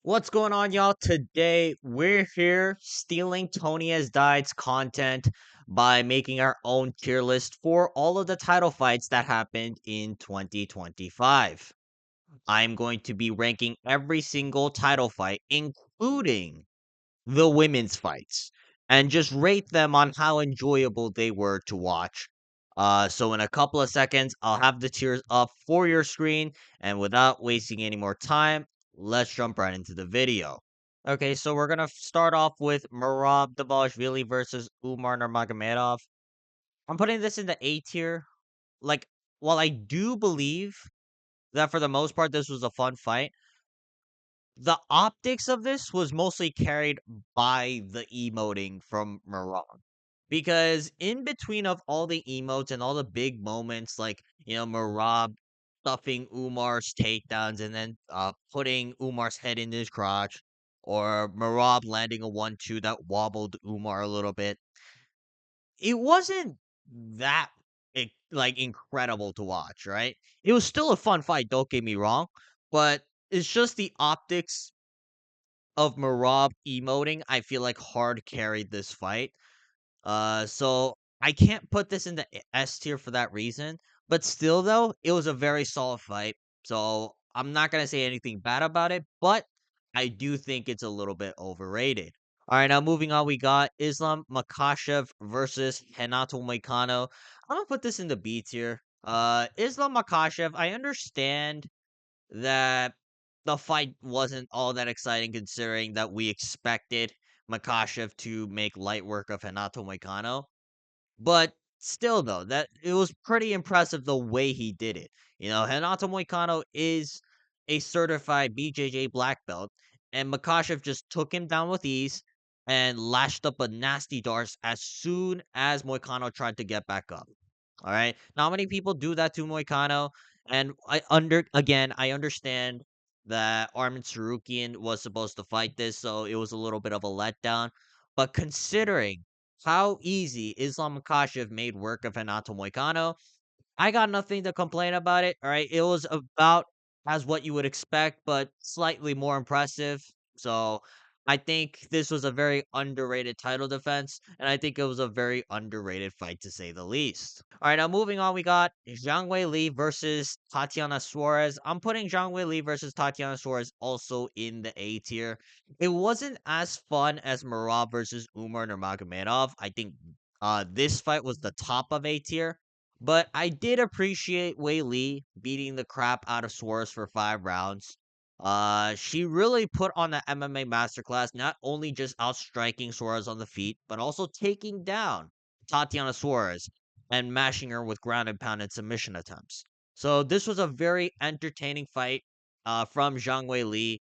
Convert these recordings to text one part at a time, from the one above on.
What's going on, y'all? Today, we're here stealing Tony Has Died's content by making our own tier list for all of the title fights that happened in 2025. I'm going to be ranking every single title fight, including the women's fights, and just rate them on how enjoyable they were to watch. So in a couple of seconds, I'll have the tiers up for your screen, and without wasting any more time, let's jump right into the video. Okay, so we're gonna start off with Merab Dvalishvili versus Umar Nurmagomedov. I'm putting this in the A tier. Like, while I do believe that for the most part this was a fun fight, the optics of this was mostly carried by the emoting from Maron. Because in between of all the emotes and all the big moments, like, Merab stuffing Umar's takedowns and then putting Umar's head in his crotch, or Merab landing a 1-2 that wobbled Umar a little bit, it wasn't that like incredible to watch, right? It was still a fun fight, don't get me wrong, but it's just the optics of Merab emoting, I feel like hard carried this fight. So I can't put this in the S tier for that reason. But still, though, it was a very solid fight. So I'm not gonna say anything bad about it, but I do think it's a little bit overrated. All right, now moving on, we got Islam Makhachev versus Renato Moicano. I'm gonna put this in the B tier. Islam Makhachev, I understand that the fight wasn't all that exciting considering that we expected Makhachev to make light work of Renato Moicano. But still, though, that it was pretty impressive the way he did it. Renato Moicano is a certified BJJ black belt, and Makhachev just took him down with ease and lashed up a nasty dart as soon as Moicano tried to get back up. All right. Not many people do that to Moicano. And I understand that Armin Sarukian was supposed to fight this, so it was a little bit of a letdown. But considering how easy Islam Makhachev made work of Renato Moicano, I got nothing to complain about it. All right. It was about as what you would expect, but slightly more impressive. So I think this was a very underrated title defense, and I think it was a very underrated fight to say the least. All right, now moving on, we got Zhang Weili versus Tatiana Suarez. I'm putting Zhang Weili versus Tatiana Suarez also in the A tier. It wasn't as fun as Merab versus Umar Nurmagomedov. I think this fight was the top of A tier. But I did appreciate Weili beating the crap out of Suarez for 5 rounds. She really put on the MMA masterclass, not only just outstriking Suarez on the feet, but also taking down Tatiana Suarez and mashing her with ground and pound and submission attempts. So this was a very entertaining fight from Zhang Weili.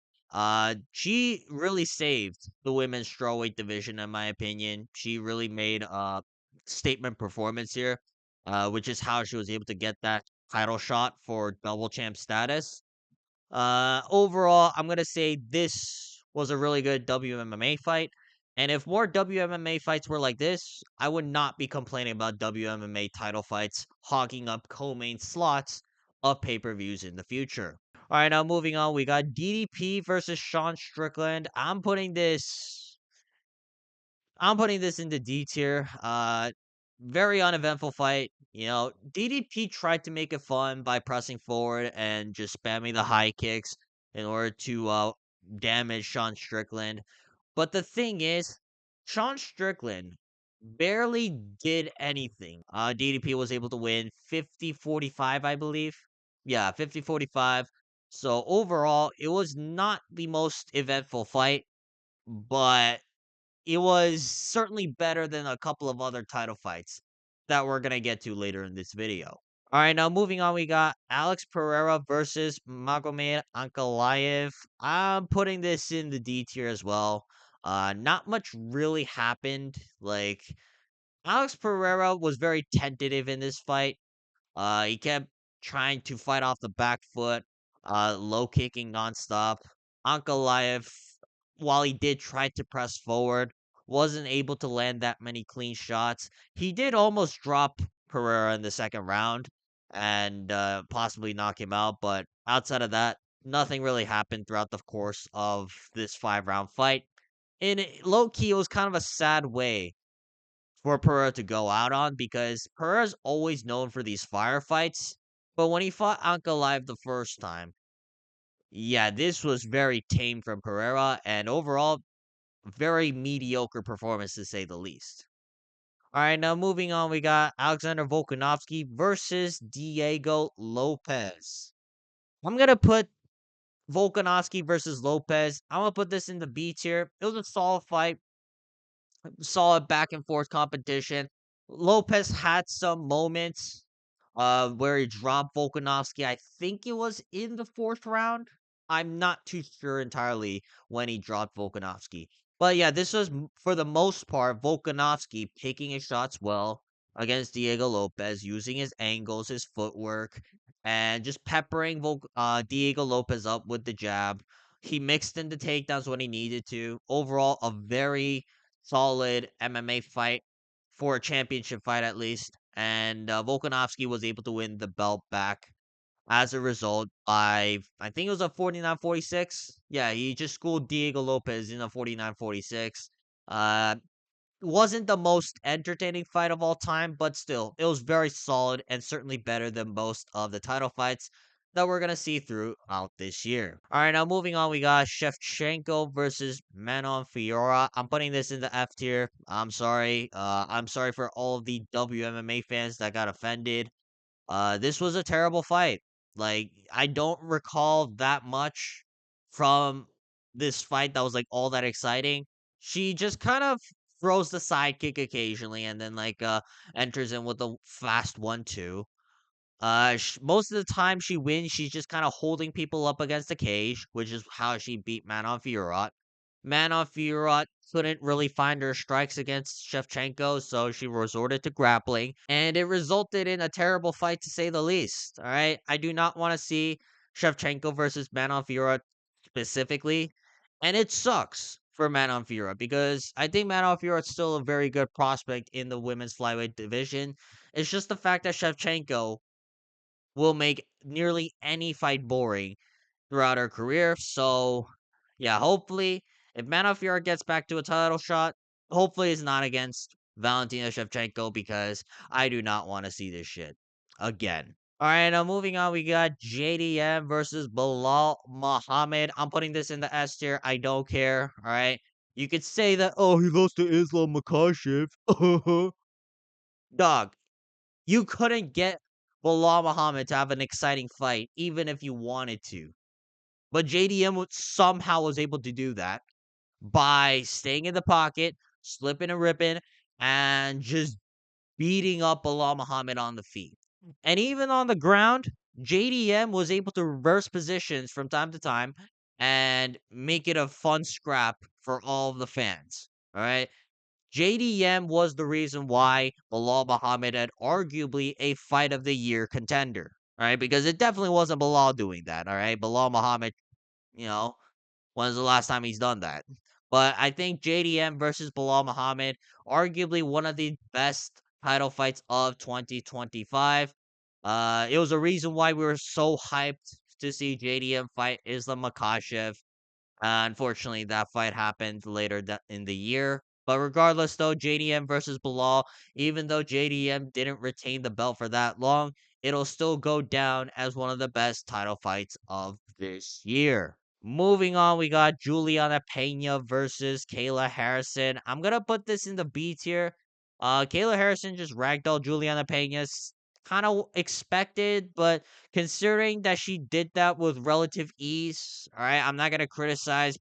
She really saved the women's strawweight division, in my opinion. She really made a statement performance here, which is how she was able to get that title shot for double champ status. Overall, I'm gonna say this was a really good WMMA fight. And if more WMMA fights were like this, I would not be complaining about WMMA title fights hogging up co-main slots of pay-per-views in the future. All right, now moving on, we got DDP versus Sean Strickland. I'm putting this in the D tier. Very uneventful fight. DDP tried to make it fun by pressing forward and just spamming the high kicks in order to damage Sean Strickland. But the thing is, Sean Strickland barely did anything. DDP was able to win 50-45, I believe. Yeah, 50-45. So overall, it was not the most eventful fight, but it was certainly better than a couple of other title fights that we're gonna get to later in this video. All right, now moving on, we got Alex Pereira versus Magomed Ankalaev. I'm putting this in the D tier as well. Not much really happened. Like, Alex Pereira was very tentative in this fight. He kept trying to fight off the back foot, low kicking nonstop. Ankalaev, while he did try to press forward, wasn't able to land that many clean shots. He did almost drop Pereira in the second round and possibly knock him out, but outside of that, nothing really happened throughout the course of this 5 round fight. And low key, it was kind of a sad way for Pereira to go out on because Pereira's always known for these firefights. But when he fought Ankalaev the first time, yeah, this was very tame from Pereira, and overall, very mediocre performance to say the least. All right, now moving on, we got Alexander Volkanovski versus Diego Lopes. I'm gonna put Volkanovski versus Lopes. I'm gonna put this in the B tier. It was a solid fight, solid back and forth competition. Lopez had some moments where he dropped Volkanovski. I think it was in the fourth round. I'm not too sure entirely when he dropped Volkanovski. But yeah, this was for the most part Volkanovski picking his shots well against Diego Lopez, using his angles, his footwork, and just peppering Diego Lopez up with the jab. He mixed in the takedowns when he needed to. Overall, a very solid MMA fight for a championship fight at least. And Volkanovski was able to win the belt back as a result by, I think it was a 49-46. Yeah, he just schooled Diego Lopez in a 49-46. Uh, wasn't the most entertaining fight of all time, but still, it was very solid and certainly better than most of the title fights that we're gonna see throughout this year. All right, now moving on, we got Shevchenko versus Manon Fiorot. I'm putting this in the F tier. I'm sorry. I'm sorry for all of the WMMA fans that got offended. This was a terrible fight. Like, I don't recall that much from this fight that was like all that exciting. She just kind of throws the sidekick occasionally and then enters in with a fast 1-2. Most of the time she wins, she's just kind of holding people up against the cage, which is how she beat Manon Fiorot. Manon Fiorot couldn't really find her strikes against Shevchenko, so she resorted to grappling, and it resulted in a terrible fight to say the least. All right, I do not want to see Shevchenko versus Manon Fiorot specifically, and it sucks for Manon Fiorot because I think Manon Fiorot's still a very good prospect in the women's flyweight division. It's just the fact that Shevchenko will make nearly any fight boring throughout her career. So, yeah, hopefully, if Manafir gets back to a title shot, hopefully it's not against Valentina Shevchenko because I do not want to see this shit again. All right, now moving on, we got JDM versus Belal Muhammad. I'm putting this in the S tier. I don't care. All right. You could say that, oh, he lost to Islam Makhachev. Dog, you couldn't get Belal Muhammad to have an exciting fight, even if you wanted to. But JDM somehow was able to do that by staying in the pocket, slipping and ripping, and just beating up Belal Muhammad on the feet. And even on the ground, JDM was able to reverse positions from time to time and make it a fun scrap for all of the fans. All right. JDM was the reason why Belal Muhammad had arguably a fight of the year contender. All right. Because it definitely wasn't Belal doing that. All right. Belal Muhammad, you know, when's the last time he's done that? But I think JDM versus Belal Muhammad, arguably one of the best title fights of 2025. It was a reason why we were so hyped to see JDM fight Islam Makhachev. Unfortunately, that fight happened later in the year. But regardless, though, JDM versus Belal, even though JDM didn't retain the belt for that long, it'll still go down as one of the best title fights of this year. Moving on, we got Juliana Pena versus Kayla Harrison. I'm gonna put this in the B tier. Kayla Harrison just ragdolled Juliana Pena's kind of expected, but considering that she did that with relative ease, all right, I'm not gonna criticize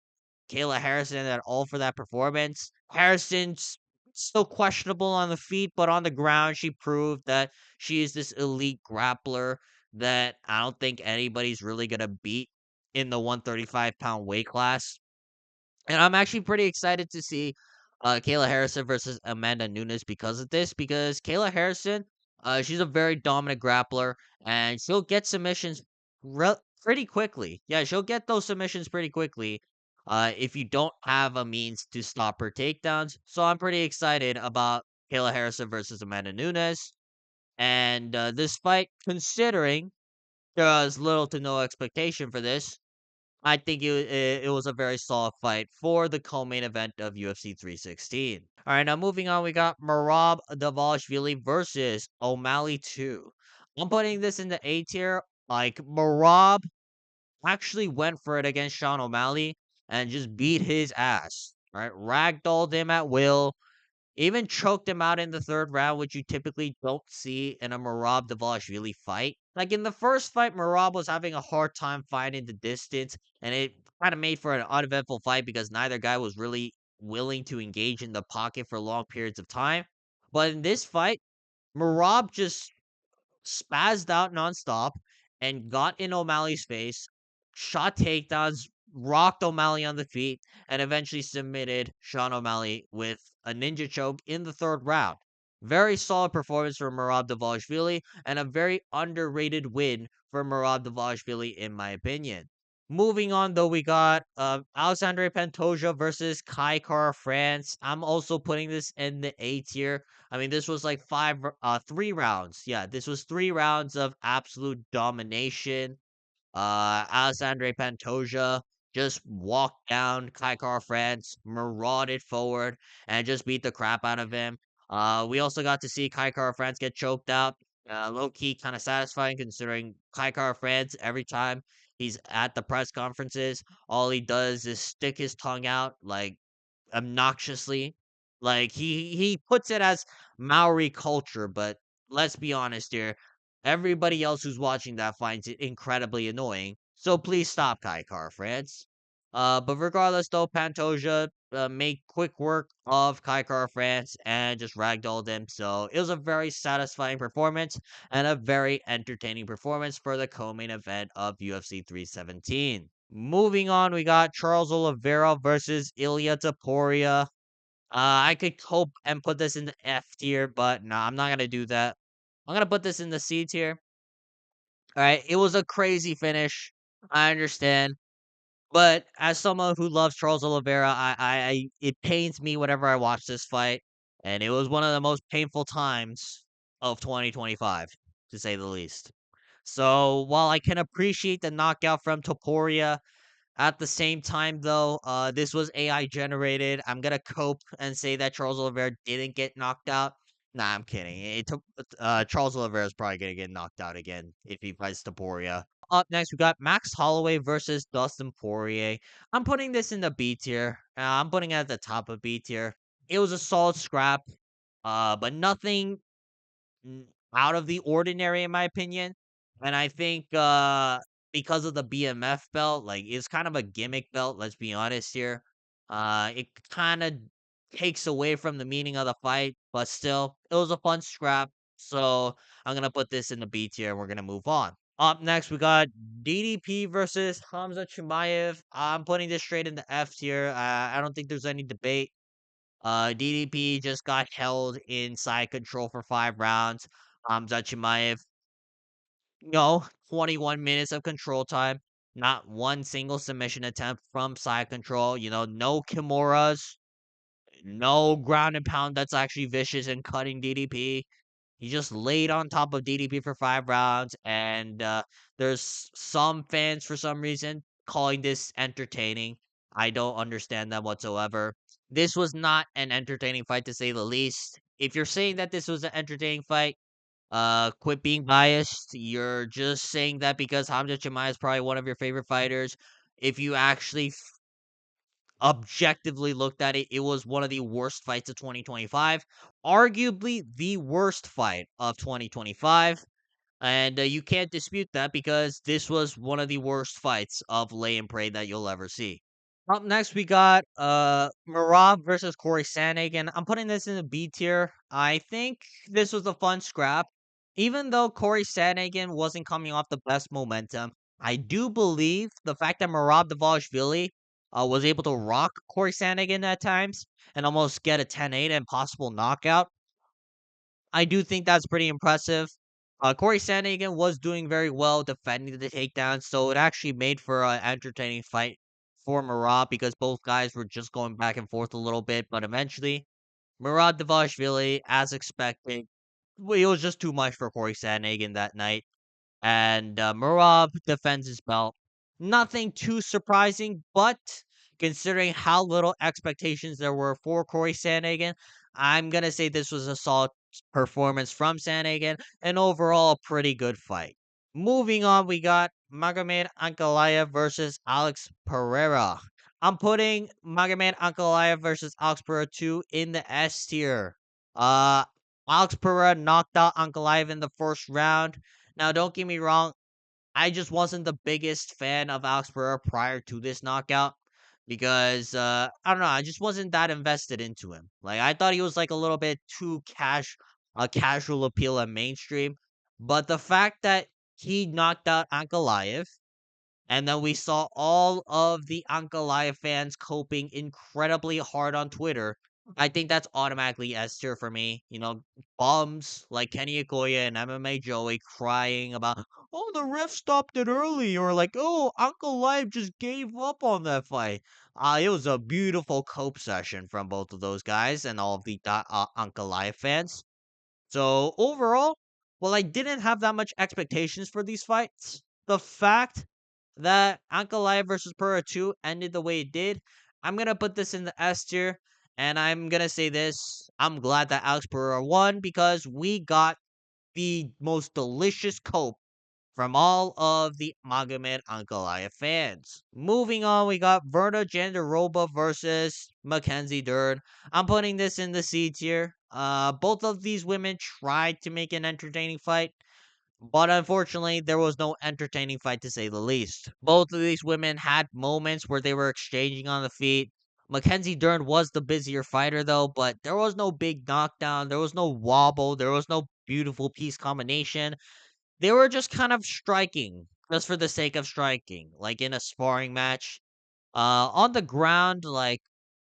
Kayla Harrison at all for that performance. Harrison's still questionable on the feet, but on the ground, she proved that she is this elite grappler that I don't think anybody's really gonna beat in the 135-pound weight class. And I'm actually pretty excited to see Kayla Harrison versus Amanda Nunes because of this. Because Kayla Harrison, she's a very dominant grappler, and she'll get submissions pretty quickly. Yeah, she'll get those submissions pretty quickly. If you don't have a means to stop her takedowns, so I'm pretty excited about Kayla Harrison versus Amanda Nunes. And this fight, considering there was little to no expectation for this, I think it was a very solid fight for the co-main event of UFC 316. All right, now moving on, we got Merab Dvalishvili versus O'Malley 2. I'm putting this in the A tier. Like Merab actually went for it against Sean O'Malley and just beat his ass. Right, ragdolled him at will. Even choked him out in the third round, which you typically don't see in a Merab Dvalishvili fight. Like in the first fight, Merab was having a hard time finding the distance, and it kind of made for an uneventful fight because neither guy was really willing to engage in the pocket for long periods of time. But in this fight, Merab just spazzed out nonstop and got in O'Malley's face, shot takedowns, rocked O'Malley on the feet, and eventually submitted Sean O'Malley with a ninja choke in the third round. Very solid performance from Merab Dvalishvili and a very underrated win for Merab Dvalishvili, in my opinion. Moving on, though, we got Alexandre Pantoja versus Kai Kara France. I'm also putting this in the A tier. I mean, this was like 3 rounds. Yeah, this was 3 rounds of absolute domination. Alexandre Pantoja just walked down Kai Kara France, marauded forward, and just beat the crap out of him. We also got to see Kai Kara France get choked out. Low key, kind of satisfying considering Kai Kara France, every time he's at the press conferences, all he does is stick his tongue out like obnoxiously. Like he puts it as Maori culture, but let's be honest here. Everybody else who's watching that finds it incredibly annoying. So please stop, Kai Car France. But regardless, though, Pantoja made quick work of Kai Car France and just ragdolled him. So it was a very satisfying performance and a very entertaining performance for the co-main event of UFC 317. Moving on, we got Charles Oliveira versus Ilia Topuria. I could hope and put this in the F tier, but no, I'm not gonna do that. I'm gonna put this in the C tier. All right, it was a crazy finish. I understand, but as someone who loves Charles Oliveira, it pains me whenever I watch this fight, and it was one of the most painful times of 2025, to say the least. So while I can appreciate the knockout from Topuria, at the same time, though, this was AI generated. I'm gonna cope and say that Charles Oliveira didn't get knocked out. Nah, I'm kidding. It took Charles Oliveira is probably gonna get knocked out again if he fights Topuria. Up next, we got Max Holloway versus Dustin Poirier. I'm putting this in the B tier. I'm putting it at the top of B tier. It was a solid scrap, but nothing out of the ordinary in my opinion. And I think because of the BMF belt, like it's kind of a gimmick belt, let's be honest here. It kind of takes away from the meaning of the fight, but still, it was a fun scrap. So I'm gonna put this in the B tier and we're gonna move on. Up next, we got DDP versus Khamzat Chimaev. I'm putting this straight in the F tier. I don't think there's any debate. DDP just got held in side control for 5 rounds. Khamzat Chimaev, 21 minutes of control time. Not one single submission attempt from side control. No Kimuras, no ground and pound that's actually vicious and cutting DDP. He just laid on top of DDP for 5 rounds, and there's some fans for some reason calling this entertaining. I don't understand that whatsoever. This was not an entertaining fight to say the least. If you're saying that this was an entertaining fight, quit being biased. You're just saying that because Hamza Chimaev is probably one of your favorite fighters. If you actually objectively looked at it, it was one of the worst fights of 2025, arguably the worst fight of 2025. And you can't dispute that because this was one of the worst fights of lay and pray that you'll ever see. Up next, we got Merab versus Cory Sandhagen. I'm putting this in the B tier. I think this was a fun scrap. Even though Cory Sandhagen wasn't coming off the best momentum, I do believe the fact that Merab Dvalishvili was able to rock Cory Sandhagen at times and almost get a 10-8 and possible knockout. I do think that's pretty impressive. Cory Sandhagen was doing very well defending the takedown, so it actually made for an entertaining fight for Merab because both guys were just going back and forth a little bit. But eventually, Merab Dvalishvili, as expected, well, it was just too much for Cory Sandhagen that night. And Merab defends his belt. Nothing too surprising, but considering how little expectations there were for Corey Sandhagen, I'm gonna say this was a solid performance from Sandhagen, and overall a pretty good fight. Moving on, we got Magomed Ankalaev versus Alex Pereira. I'm putting Magomed Ankalaev versus Alex Pereira 2 in the S tier. Uh, Alex Pereira knocked out Ankalaev in the first round. Now, don't get me wrong, I just wasn't the biggest fan of Alex Pereira prior to this knockout because I don't know, I just wasn't that invested into him. Like I thought he was like a little bit too a casual appeal and mainstream. But the fact that he knocked out Ankalaev and then we saw all of the Ankalaev fans coping incredibly hard on Twitter. I think that's automatically S tier for me. You know, bums like Kenny Okoye and MMA Joey crying about, oh, the ref stopped it early, or like, oh, Ankalaev just gave up on that fight. It was a beautiful cope session from both of those guys and all of the Ankalaev fans. So overall, while I didn't have that much expectations for these fights, the fact that Ankalaev versus Pereira 2 ended the way it did, I'm gonna put this in the S tier, and I'm gonna say this: I'm glad that Alex Pereira won because we got the most delicious cope from all of the Magomed Ankalaev fans. Moving on, we got Verna Jandiroba versus Mackenzie Dern. I'm putting this in the C tier. Both of these women tried to make an entertaining fight, but unfortunately, there was no entertaining fight to say the least. Both of these women had moments where they were exchanging on the feet. Mackenzie Dern was the busier fighter, though, but there was no big knockdown, there was no wobble, there was no beautiful piece combination. They were just kind of striking just for the sake of striking, like in a sparring match. On the ground, like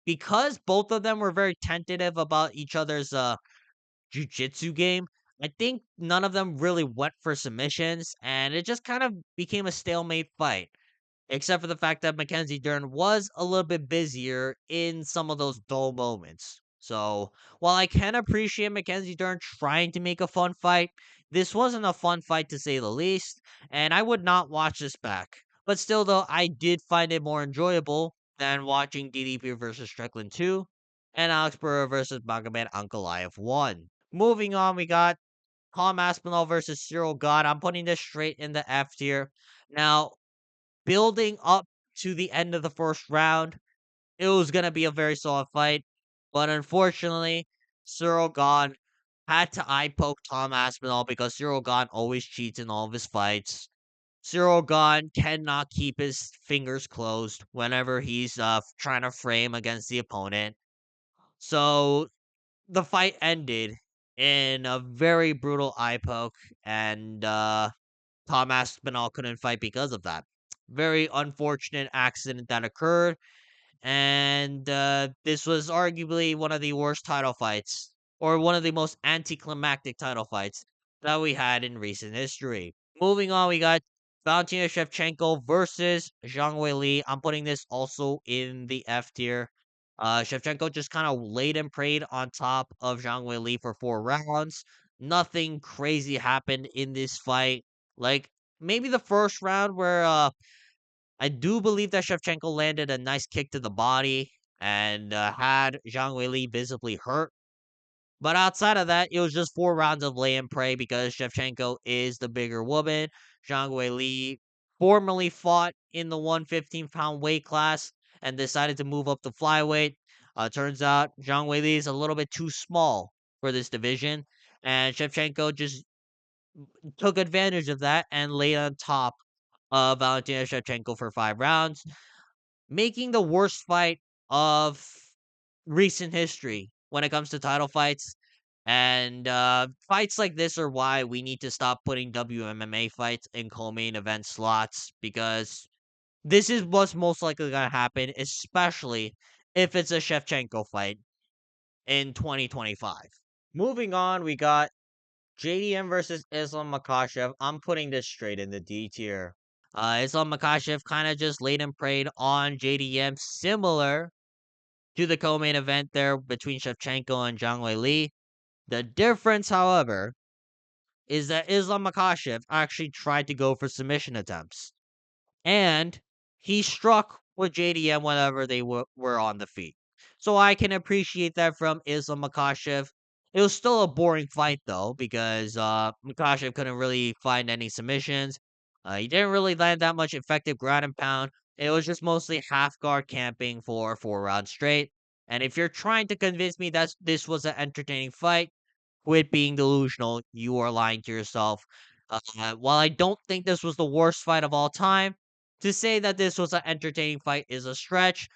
because both of them were very tentative about each other's jujitsu game, I think none of them really went for submissions, and it just kind of became a stalemate fight. Except for the fact that Mackenzie Dern was a little bit busier in some of those dull moments. So, while I can appreciate Mackenzie Dern trying to make a fun fight, this wasn't a fun fight to say the least, and I would not watch this back. But still, though, I did find it more enjoyable than watching DDP versus Strickland 2 and Alex Pereira versus Magomed Ankalaev 1. Moving on, we got Tom Aspinall versus Cyril God. I'm putting this straight in the F tier. Now, building up to the end of the first round, it was going to be a very solid fight. But unfortunately, Cyril Gahn had to eye poke Tom Aspinall because Cyril Gahn always cheats in all of his fights. Cyril Gahn cannot keep his fingers closed whenever he's trying to frame against the opponent. So the fight ended in a very brutal eye poke, and Tom Aspinall couldn't fight because of that. Very unfortunate accident that occurred, and this was arguably one of the worst title fights, or one of the most anticlimactic title fights that we had in recent history. Moving on, we got Valentina Shevchenko versus Zhang Weili. I'm putting this also in the F tier. Shevchenko just kind of laid and prayed on top of Zhang Weili for 4 rounds. Nothing crazy happened in this fight. Like maybe the first round where I do believe that Shevchenko landed a nice kick to the body and had Zhang Weili visibly hurt. But outside of that, it was just 4 rounds of lay and pray because Shevchenko is the bigger woman. Zhang Weili formerly fought in the 115-pound weight class and decided to move up to flyweight. Turns out Zhang Weili is a little bit too small for this division, and Shevchenko just took advantage of that and laid on top of Valentina Shevchenko for 5 rounds, making the worst fight of recent history when it comes to title fights. And fights like this are why we need to stop putting WMMA fights in co-main event slots because this is what's most likely going to happen, especially if it's a Shevchenko fight in 2025. Moving on, we got JDM versus Islam Makhachev. I'm putting this straight in the D tier. Islam Makhachev kind of just laid and prayed on JDM, similar to the co-main event there between Shevchenko and Zhang Weili. The difference, however, is that Islam Makhachev actually tried to go for submission attempts. and he struck with JDM whenever they were on the feet. So I can appreciate that from Islam Makhachev. It was still a boring fight though, because Makhachev couldn't really find any submissions. He didn't really land that much effective ground and pound. It was just mostly half guard camping for 4 rounds straight. And if you're trying to convince me that this was an entertaining fight, quit being delusional. You are lying to yourself. While I don't think this was the worst fight of all time, to say that this was an entertaining fight is a stretch.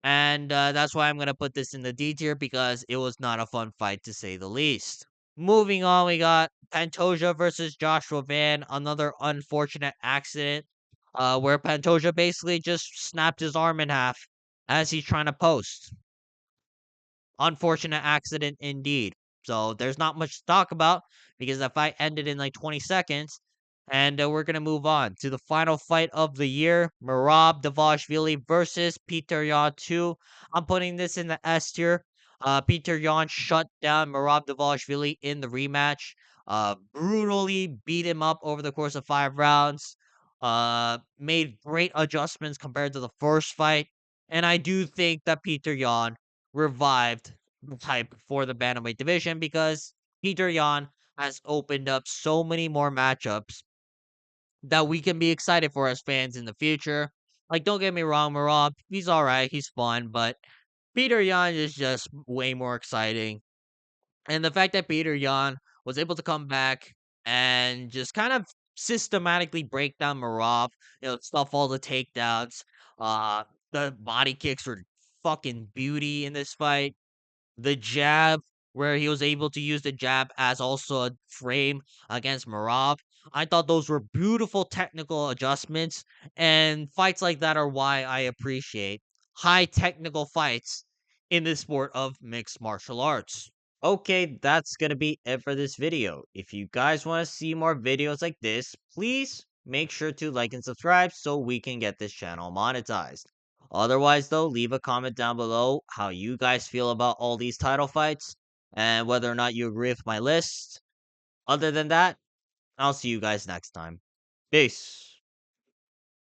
And that's why I'm going to put this in the D tier because it was not a fun fight to say the least. Moving on, we got Pantoja versus Joshua Van, another unfortunate accident where Pantoja basically just snapped his arm in half as he's trying to post. Unfortunate accident indeed. So there's not much to talk about because the fight ended in like 20 seconds. And we're going to move on to the final fight of the year, Merab Dvalishvili versus Peter Yan 2. I'm putting this in the S tier. Peter Yan shut down Merab Dvalishvili in the rematch. Brutally beat him up over the course of 5 rounds. Made great adjustments compared to the first fight. And I do think that Peter Yan revived the hype for the bantamweight division because Peter Yan has opened up so many more matchups that we can be excited for as fans in the future. Like, don't get me wrong, Marab, he's all right, he's fun, but Peter Yan is just way more exciting. And the fact that Peter Yan was able to come back and just kind of systematically break down Marab, stuff all the takedowns, uh, the body kicks were fucking beauty in this fight. The jab, where he was able to use the jab as also a frame against Merab. I thought those were beautiful technical adjustments, and fights like that are why I appreciate high technical fights in the sport of mixed martial arts. Okay, that's gonna be it for this video. If you guys want to see more videos like this, please make sure to like and subscribe so we can get this channel monetized. Otherwise, though, leave a comment down below how you guys feel about all these title fights and whether or not you agree with my list. Other than that, I'll see you guys next time. Peace.